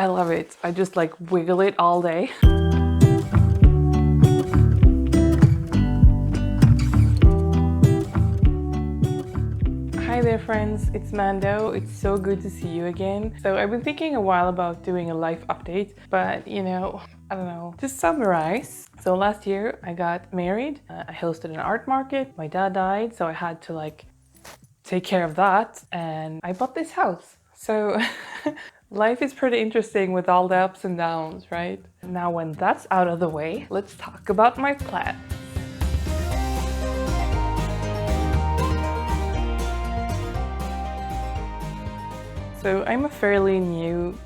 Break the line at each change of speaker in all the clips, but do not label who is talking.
I love it. I just like wiggle it all day. Hi there friends, it's Mando. It's so good to see you again. So I've been thinking a while about doing a life update, but I don't know. To summarize, so last year I got married, I hosted an art market, my dad died, so I had to like take care of that, and I bought this house. So life is pretty interesting with all the ups and downs, right? Now when that's out of the way, let's talk about my plan. So I'm a fairly new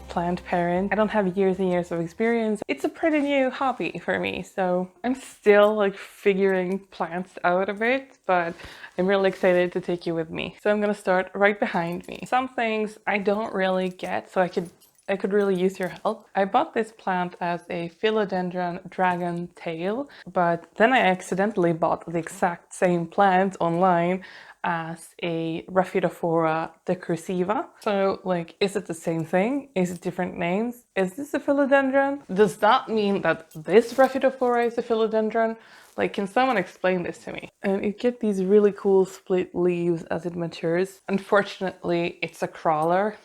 plant parent. I don't have years and years of experience. It's a pretty new hobby for me, so I'm still like figuring plants out a bit, but I'm really excited to take you with me. So I'm gonna start right behind me. Some things I don't really get, so I could really use your help. I bought this plant as a philodendron dragon tail, but then I accidentally bought the exact same plant online as a Rhaphidophora decursiva. So like, is it the same thing? Is it different names? Is this a philodendron? Does that mean that this Rhaphidophora is a philodendron? Like, can someone explain this to me? And it gets these really cool split leaves as it matures. Unfortunately, it's a crawler.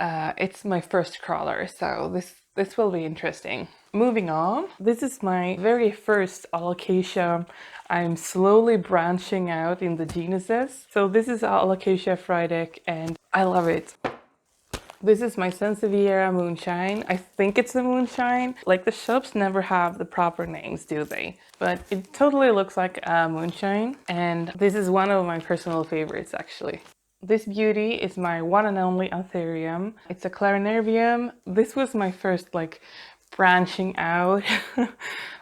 It's my first crawler, so this will be interesting. Moving on, this is my very first alocasia. I'm slowly branching out in the genuses. So this is Alocasia frydek and I love it. This is my Sansevieria moonshine. I think it's a moonshine. Like, the shops never have the proper names, do they? But it totally looks like a moonshine. And this is one of my personal favorites, actually. This beauty is my one and only Anthurium. It's a Clarinervium. This was my first like branching out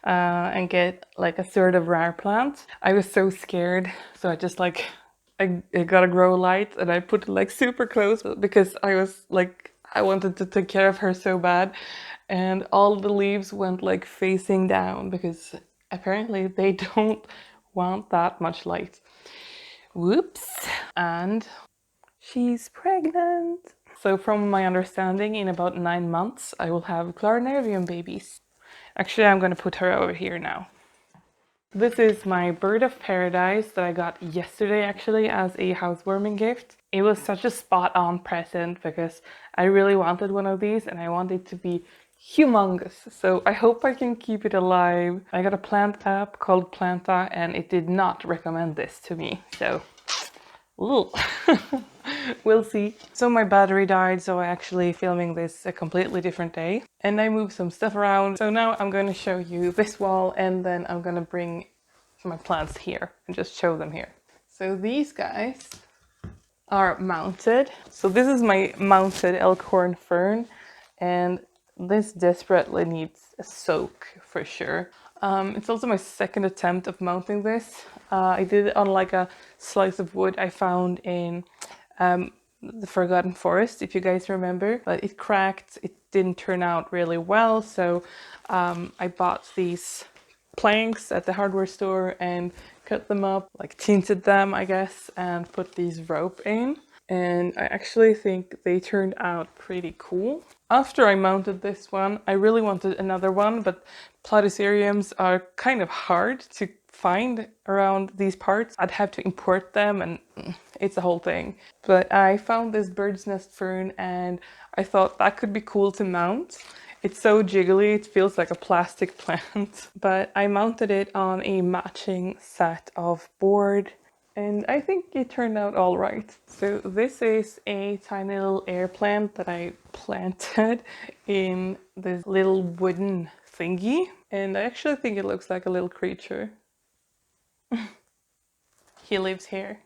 and get like a sort of rare plant. I was so scared, so I just like I got a grow light and I put it like super close because I was like, I wanted to take care of her so bad, and all the leaves went like facing down because apparently they don't want that much light. Whoops. And she's pregnant. So from my understanding, in about 9 months, I will have Clarinervium babies. Actually, I'm going to put her over here now. This is my bird of paradise that I got yesterday, actually, as a housewarming gift. It was such a spot-on present because I really wanted one of these and I want it to be humongous. So I hope I can keep it alive. I got a plant app called Planta and it did not recommend this to me. So, ooh. We'll see. So my battery died, so I'm actually filming this a completely different day. And I moved some stuff around. So now I'm going to show you this wall and then I'm going to bring my plants here and just show them here. So these guys are mounted. So this is my mounted elkhorn fern and this desperately needs a soak for sure. It's also my second attempt of mounting this. I did it on like a slice of wood I found in the Forgotten Forest, if you guys remember, but it cracked. It didn't turn out really well, so I bought these planks at the hardware store and cut them up, like tinted them, I guess, and put these rope in. And I actually think they turned out pretty cool. After I mounted this one, I really wanted another one, but Platyceriums are kind of hard to find around these parts. I'd have to import them and it's a whole thing. But I found this bird's nest fern and I thought that could be cool to mount. It's so jiggly, it feels like a plastic plant. But I mounted it on a matching set of board and I think it turned out all right. So this is a tiny little air plant that I planted in this little wooden thingy. And I actually think it looks like a little creature. He lives here.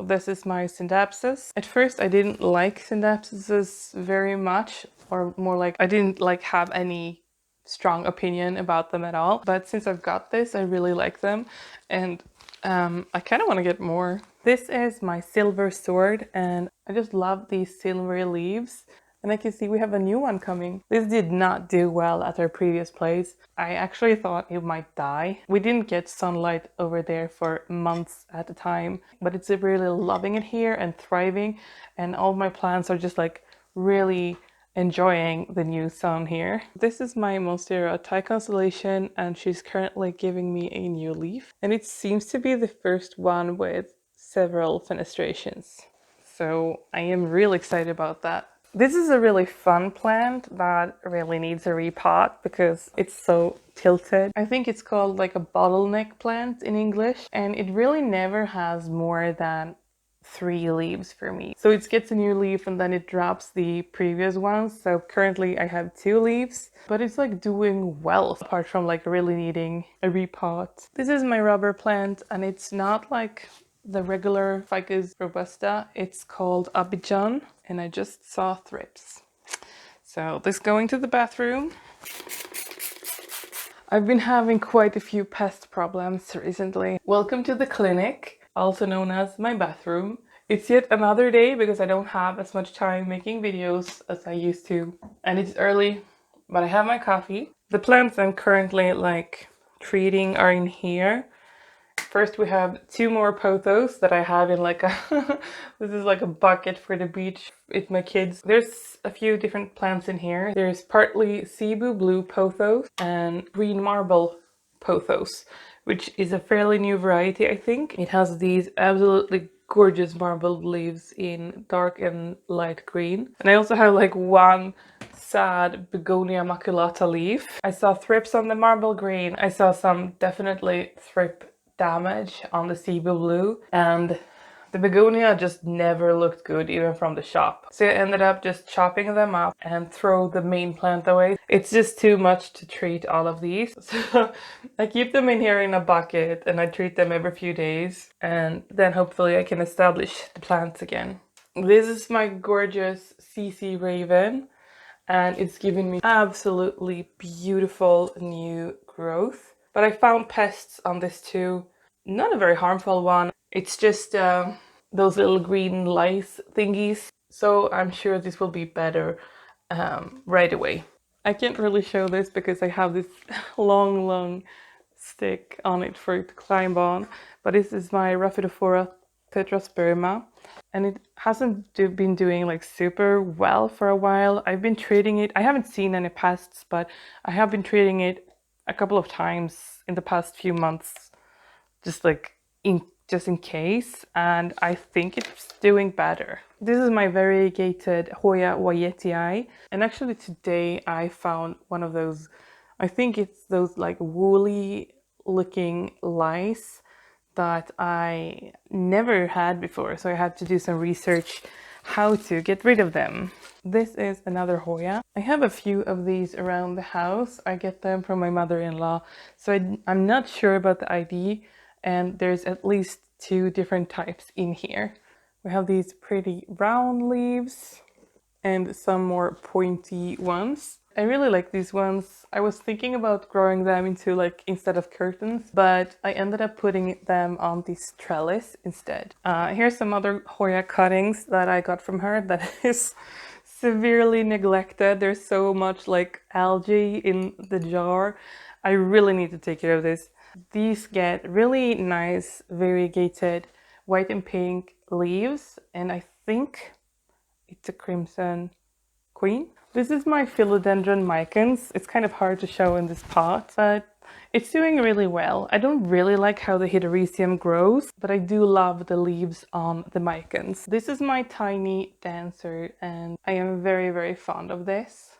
This is my Scindapsus. At first I didn't like Scindapsuses very much, or more like I didn't like have any strong opinion about them at all. But since I've got this, I really like them and I kind of want to get more. This is my silver sword and I just love these silvery leaves. And I can see we have a new one coming. This did not do well at our previous place. I actually thought it might die. We didn't get sunlight over there for months at a time, but it's really loving it here and thriving. And all my plants are just like really enjoying the new sun here. This is my Monstera Thai constellation, and she's currently giving me a new leaf. And it seems to be the first one with several fenestrations. So I am really excited about that. This is a really fun plant that really needs a repot because it's so tilted. I think it's called like a bottleneck plant in English, and it really never has more than 3 leaves for me. So it gets a new leaf and then it drops the previous ones. So currently I have 2 leaves, but it's like doing well apart from like really needing a repot. This is my rubber plant, and it's not like the regular Ficus robusta. It's called Abidjan, and I just saw thrips. So this going to the bathroom. I've been having quite a few pest problems recently. Welcome to the clinic, also known as my bathroom. It's yet another day because I don't have as much time making videos as I used to. And it's early, but I have my coffee. The plants I'm currently like treating are in here. First we have 2 more pothos that I have in like a this is like a bucket for the beach with my kids. There's a few different plants in here. There's partly Cebu blue pothos and green marble pothos, which is a fairly new variety, I think. It has these absolutely gorgeous marbled leaves in dark and light green. And I also have like one sad Begonia maculata leaf. I saw thrips on the marble green. I saw some definitely thrip damage on the Cebu blue, and the begonia just never looked good even from the shop. So I ended up just chopping them up and throw the main plant away. It's just too much to treat all of these. So I keep them in here in a bucket and I treat them every few days, and then hopefully I can establish the plants again. This is my gorgeous CC Raven, and it's giving me absolutely beautiful new growth. But I found pests on this too. Not a very harmful one. It's just those little green lice thingies. So I'm sure this will be better right away. I can't really show this because I have this long stick on it for it to climb on. But this is my Rhaphidophora tetrasperma. And it hasn't been doing like super well for a while. I've been treating it. I haven't seen any pests, but I have been treating it a couple of times in the past few months, just like just in case, and I think it's doing better. This is my variegated Hoya Wyetii, and actually today I found one of those, I think it's those like woolly looking lice that I never had before, so I had to do some research how to get rid of them. This is another Hoya. I have a few of these around the house. I get them from my mother-in-law, so I'm not sure about the ID, and there's at least 2 different types in here. We have these pretty round leaves and some more pointy ones. I really like these ones. I was thinking about growing them into like instead of curtains, but I ended up putting them on this trellis instead. Here's some other Hoya cuttings that I got from her that is severely neglected. There's so much like algae in the jar. I really need to take care of this. These get really nice variegated white and pink leaves, and I think it's a crimson queen. This is my Philodendron micans. It's kind of hard to show in this pot, but it's doing really well. I don't really like how the Hetericium grows, but I do love the leaves on the micans. This is my tiny dancer, and I am very fond of this.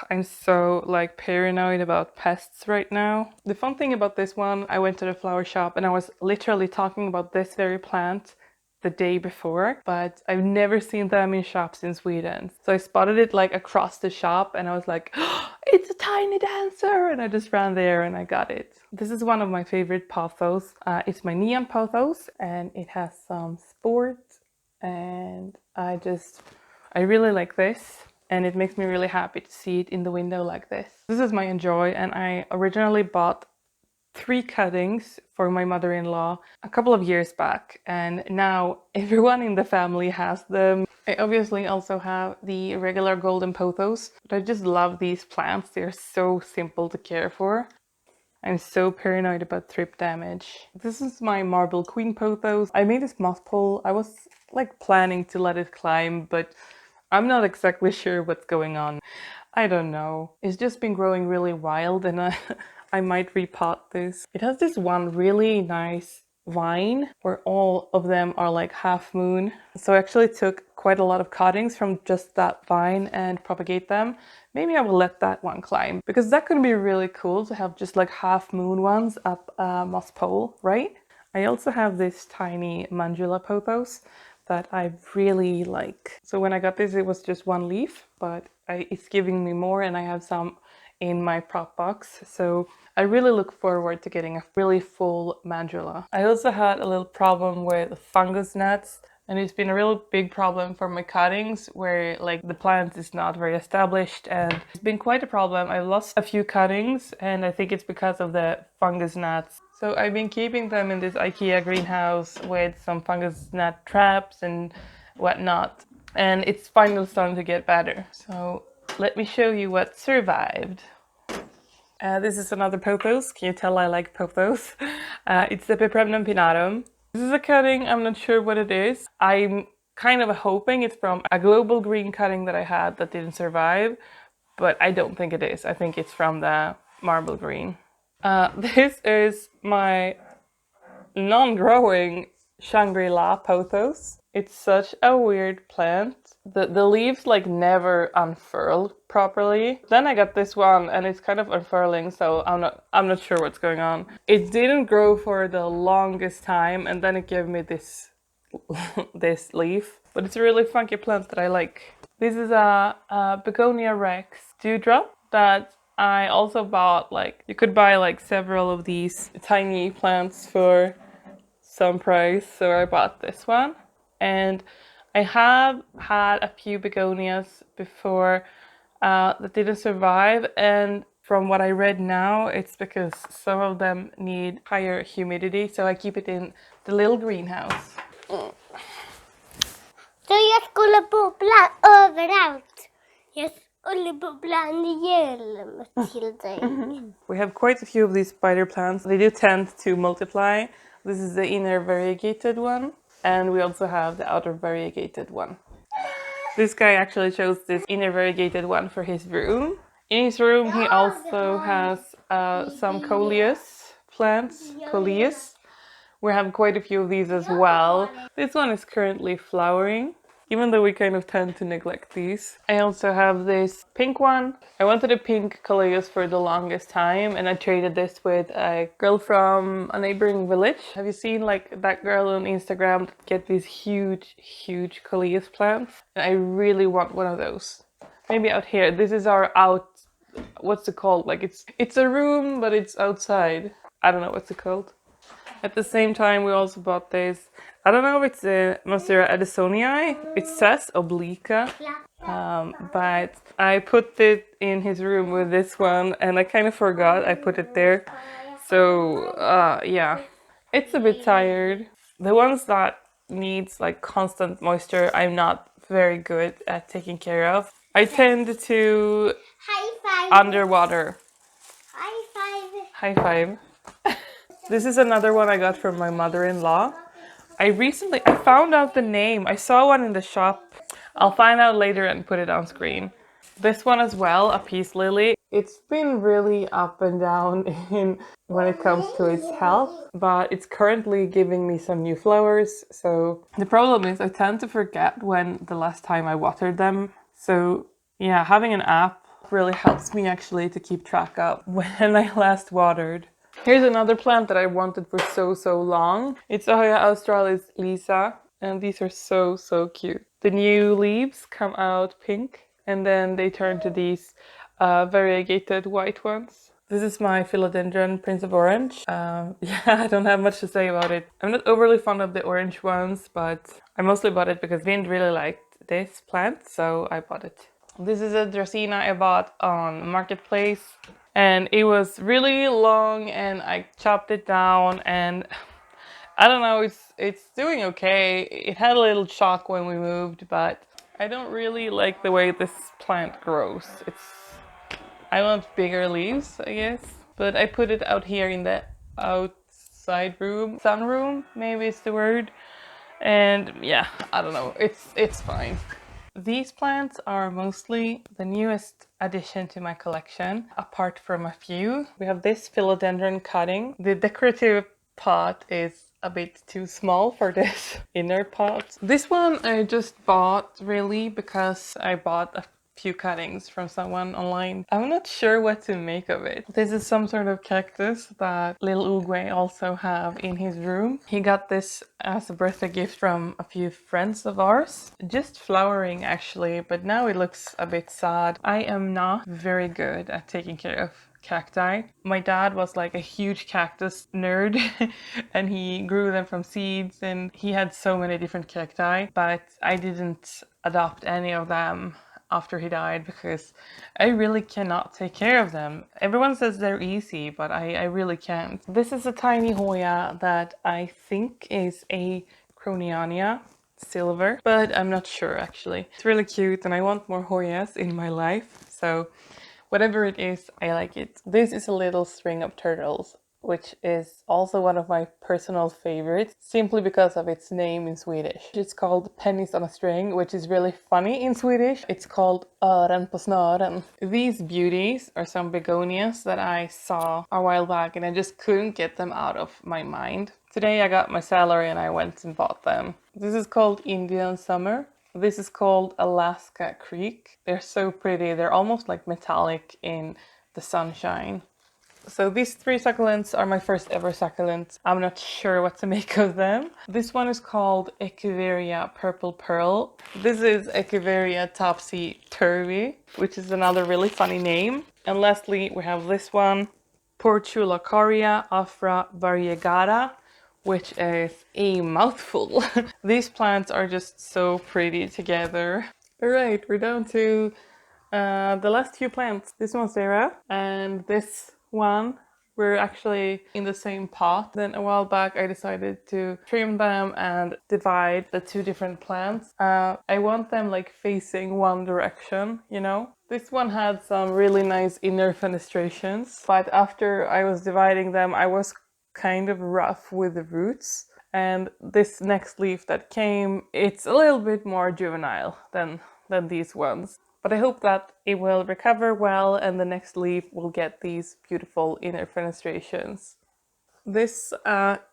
I'm so like paranoid about pests right now. The fun thing about this one, I went to the flower shop and I was literally talking about this very plant the day before, but I've never seen them in shops in Sweden. So I spotted it like across the shop and I was like, oh, it's a tiny dancer! And I just ran there and I got it. This is one of my favorite pothos. It's my neon pothos, and it has some sport, and I really like this. And it makes me really happy to see it in the window like this. This is my Enjoy, and I originally bought 3 cuttings for my mother-in-law a couple of years back, and now everyone in the family has them. I obviously also have the regular golden pothos, but I just love these plants. They're so simple to care for. I'm so paranoid about thrip damage. This is my marble queen pothos. I made this moth pole. I was like planning to let it climb, but I'm not exactly sure what's going on. I don't know. It's just been growing really wild and I might repot this. It has this one really nice vine where all of them are like half moon. So I actually took quite a lot of cuttings from just that vine and propagate them. Maybe I will let that one climb because that could be really cool to have just like half moon ones up a moss pole, right? I also have this tiny Mandula pothos that I really like. So when I got this, it was just one leaf, but it's giving me more and I have some in my prop box. So I really look forward to getting a really full Mandula. I also had a little problem with fungus gnats, and it's been a real big problem for my cuttings where like the plant is not very established, and it's been quite a problem. I lost a few cuttings and I think it's because of the fungus gnats. So I've been keeping them in this IKEA greenhouse with some fungus gnat traps and whatnot, and it's finally starting to get better. So let me show you what survived. This is another pothos. Can you tell I like pothos? It's the Peperemnum pinnatum. This is a cutting, I'm not sure what it is. I'm kind of hoping it's from a global green cutting that I had that didn't survive, but I don't think it is. I think it's from the marble green. This is my non-growing Shangri-La pothos. It's such a weird plant. The leaves like never unfurl properly. Then I got this one and it's kind of unfurling, so I'm not sure what's going on. It didn't grow for the longest time and then it gave me this this leaf. But it's a really funky plant that I like. This is a Begonia Rex dewdrop that I also bought. Like you could buy like several of these tiny plants for some price, so I bought this one. And I have had a few begonias before that didn't survive, and from what I read now, it's because some of them need higher humidity, so I keep it in the little greenhouse.
Så jag skulle bubbla överallt. Jag skulle bubbla en hjälm till dig.
We have quite a few of these spider plants. They do tend to multiply. This is the inner variegated one, and we also have the outer variegated one. This guy actually chose this inner variegated one for his room. In his room he also has some coleus plants, coleus. We have quite a few of these as well. This one is currently flowering, even though we kind of tend to neglect these. I also have this pink one. I wanted a pink coleus for the longest time, and I traded this with a girl from a neighboring village. Have you seen like that girl on Instagram that get these huge coleus plants? And I really want one of those. Maybe out here. This is our what's it called? Like it's a room, but it's outside. I don't know what's it called. At the same time, we also bought this. I don't know if it's a Monstera addisonii. It says obliqua, but I put it in his room with this one, and I kind of forgot I put it there. So yeah, it's a bit tired. The ones that needs like constant moisture, I'm not very good at taking care of. I tend to
High five.
underwater.
High five.
High five. This is another one I got from my mother-in-law. I found out the name. I saw one in the shop. I'll find out later and put it on screen. This one as well, a peace lily. It's been really up and down when it comes to its health, but it's currently giving me some new flowers. So the problem is I tend to forget when the last time I watered them. So yeah, having an app really helps me actually to keep track of when I last watered. Here's another plant that I wanted for so long. It's Ahoya australis lisa, and these are so cute. The new leaves come out pink, and then they turn to these variegated white ones. This is my philodendron Prince of Orange. Yeah, I don't have much to say about it. I'm not overly fond of the orange ones, but I mostly bought it because Vind really liked this plant, so I bought it. This is a Dracaena I bought on Marketplace. And it was really long and I chopped it down, and I don't know, it's doing okay. It had a little shock when we moved, but I don't really like the way this plant grows. I want bigger leaves, I guess. But I put it out here in the outside room, sunroom, maybe is the word. And yeah, I don't know, it's fine. These plants are mostly the newest addition to my collection, apart from a few. We have this philodendron cutting. The decorative pot is a bit too small for this inner pot. This one I just bought really because I bought a few cuttings from someone online. I'm not sure what to make of it. This is some sort of cactus that Lil Oogway also have in his room. He got this as a birthday gift from a few friends of ours. Just flowering actually, but now it looks a bit sad. I am not very good at taking care of cacti. My dad was like a huge cactus nerd and he grew them from seeds and he had so many different cacti, but I didn't adopt any of them after he died because I really cannot take care of them. Everyone says they're easy, but I really can't. This is a tiny Hoya that I think is a Croniania silver, but I'm not sure actually. It's really cute and I want more Hoyas in my life, so whatever it is, I like it. This is a little string of turtles, which is also one of my personal favorites, simply because of its name in Swedish. It's called pennies on a string, which is really funny in Swedish. It's called öron på snören. These beauties are some begonias that I saw a while back and I just couldn't get them out of my mind. Today I got my salary and I went and bought them. This is called Indian Summer. This is called Alaska Creek. They're so pretty. They're almost like metallic in the sunshine. So these three succulents are my first ever succulents. I'm not sure what to make of them. This one is called Echeveria Purple Pearl. This is Echeveria Topsy Turvy, which is another really funny name. And lastly, we have this one, Portulacaria Afra Variegata, which is a mouthful. These plants are just so pretty together. All right, we're down to the last few plants. This one's Sarah, and this one we're actually in the same pot. Then a while back I decided to trim them and divide the two different plants. I want them like facing one direction, you know? This one had some really nice inner fenestrations, but after I was dividing them I was kind of rough with the roots. And this next leaf that came, it's a little bit more juvenile than these ones. But I hope that it will recover well and the next leaf will get these beautiful inner fenestrations. This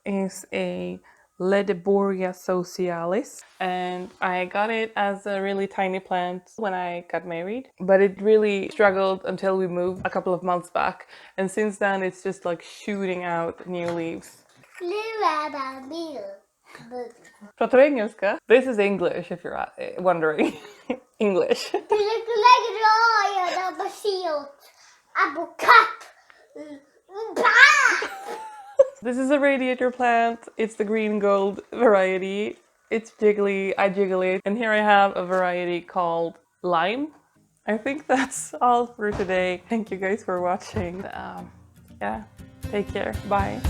is a Ledeboria socialis and I got it as a really tiny plant when I got married, but it really struggled until we moved a couple of months back, and since then it's just like shooting out new leaves. Pratar du engelska? This is English if you're wondering. English. This is a radiator plant. It's the green gold variety. It's jiggly, I jiggle it. And here I have a variety called Lime. I think that's all for today. Thank you guys for watching. Yeah, take care. Bye.